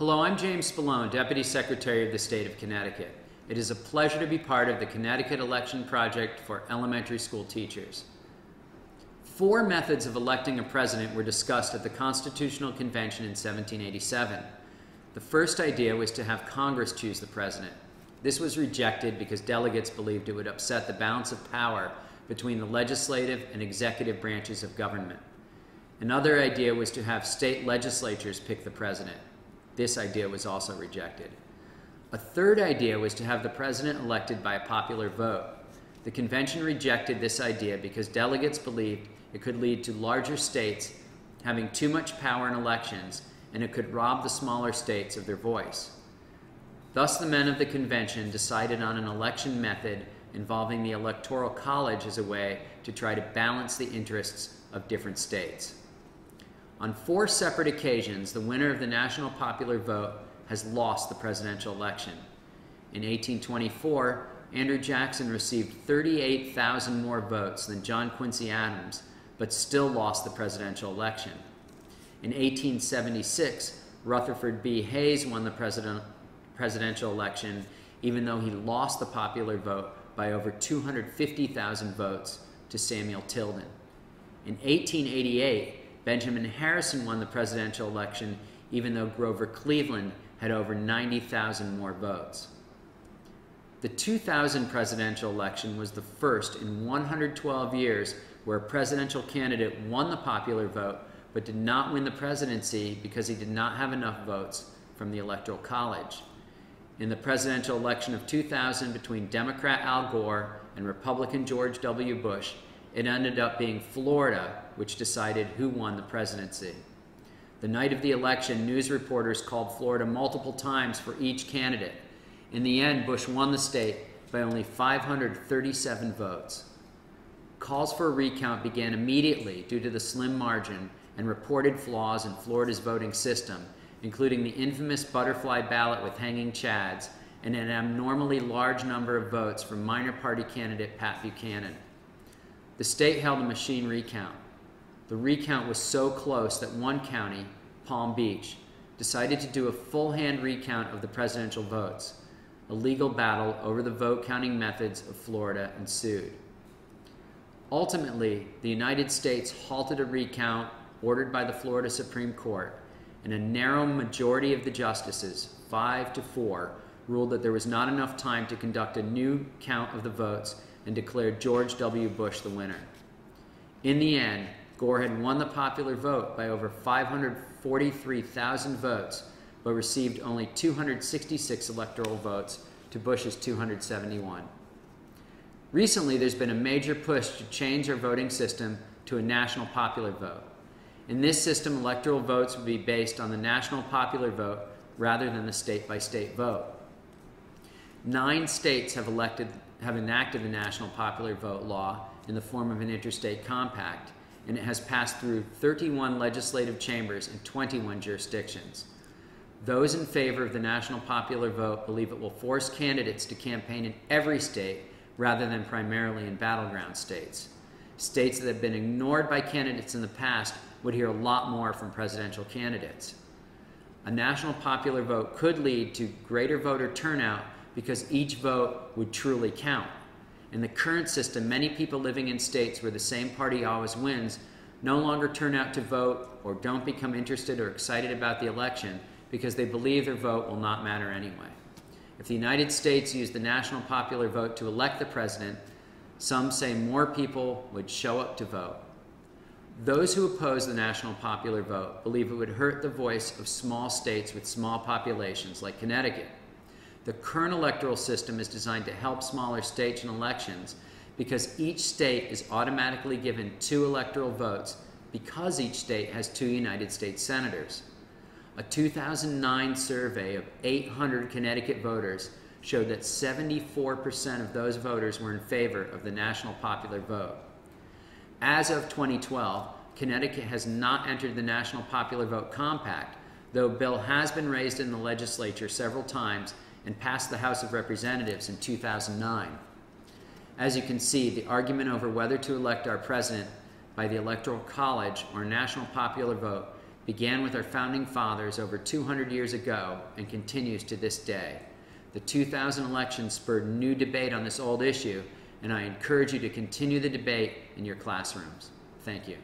Hello, I'm James Spallone, Deputy Secretary of the State of Connecticut. It is a pleasure to be part of the Connecticut Election Project for elementary school teachers. 4 methods of electing a president were discussed at the Constitutional Convention in 1787. The first idea was to have Congress choose the president. This was rejected because delegates believed it would upset the balance of power between the legislative and executive branches of government. Another idea was to have state legislatures pick the president. This idea was also rejected. A third idea was to have the president elected by a popular vote. The convention rejected this idea because delegates believed it could lead to larger states having too much power in elections, and it could rob the smaller states of their voice. Thus, the men of the convention decided on an election method involving the Electoral College as a way to try to balance the interests of different states. On 4 separate occasions, the winner of the national popular vote has lost the presidential election. In 1824, Andrew Jackson received 38,000 more votes than John Quincy Adams, but still lost the presidential election. In 1876, Rutherford B. Hayes won the presidential election, even though he lost the popular vote by over 250,000 votes to Samuel Tilden. In 1888, Benjamin Harrison won the presidential election, even though Grover Cleveland had over 90,000 more votes. The 2000 presidential election was the first in 112 years where a presidential candidate won the popular vote but did not win the presidency because he did not have enough votes from the Electoral College. In the presidential election of 2000 between Democrat Al Gore and Republican George W. Bush, it ended up being Florida which decided who won the presidency. The night of the election, news reporters called Florida multiple times for each candidate. In the end, Bush won the state by only 537 votes. Calls for a recount began immediately due to the slim margin and reported flaws in Florida's voting system, including the infamous butterfly ballot with hanging chads and an abnormally large number of votes from minor party candidate Pat Buchanan. The state held a machine recount. The recount was so close that one county, Palm Beach, decided to do a full-hand recount of the presidential votes. A legal battle over the vote counting methods of Florida ensued. Ultimately, the United States halted a recount ordered by the Florida Supreme Court, and a narrow majority of the justices, 5-4, ruled that there was not enough time to conduct a new count of the votes and declared George W. Bush the winner. In the end, Gore had won the popular vote by over 543,000 votes, but received only 266 electoral votes to Bush's 271. Recently, there's been a major push to change our voting system to a national popular vote. In this system, electoral votes would be based on the national popular vote rather than the state-by-state vote. 9 states have enacted the national popular vote law in the form of an interstate compact, and it has passed through 31 legislative chambers in 21 jurisdictions. Those in favor of the national popular vote believe it will force candidates to campaign in every state rather than primarily in battleground states. States that have been ignored by candidates in the past would hear a lot more from presidential candidates. A national popular vote could lead to greater voter turnout because each vote would truly count. In the current system, many people living in states where the same party always wins no longer turn out to vote or don't become interested or excited about the election because they believe their vote will not matter anyway. If the United States used the national popular vote to elect the president, some say more people would show up to vote. Those who oppose the national popular vote believe it would hurt the voice of small states with small populations like Connecticut. The current electoral system is designed to help smaller states in elections because each state is automatically given 2 electoral votes because each state has 2 United States senators. A 2009 survey of 800 Connecticut voters showed that 74% of those voters were in favor of the national popular vote. As of 2012, Connecticut has not entered the national popular vote compact, though a bill has been raised in the legislature several times and passed the House of Representatives in 2009. As you can see, the argument over whether to elect our president by the Electoral College or national popular vote began with our founding fathers over 200 years ago and continues to this day. The 2000 election spurred new debate on this old issue, and I encourage you to continue the debate in your classrooms. Thank you.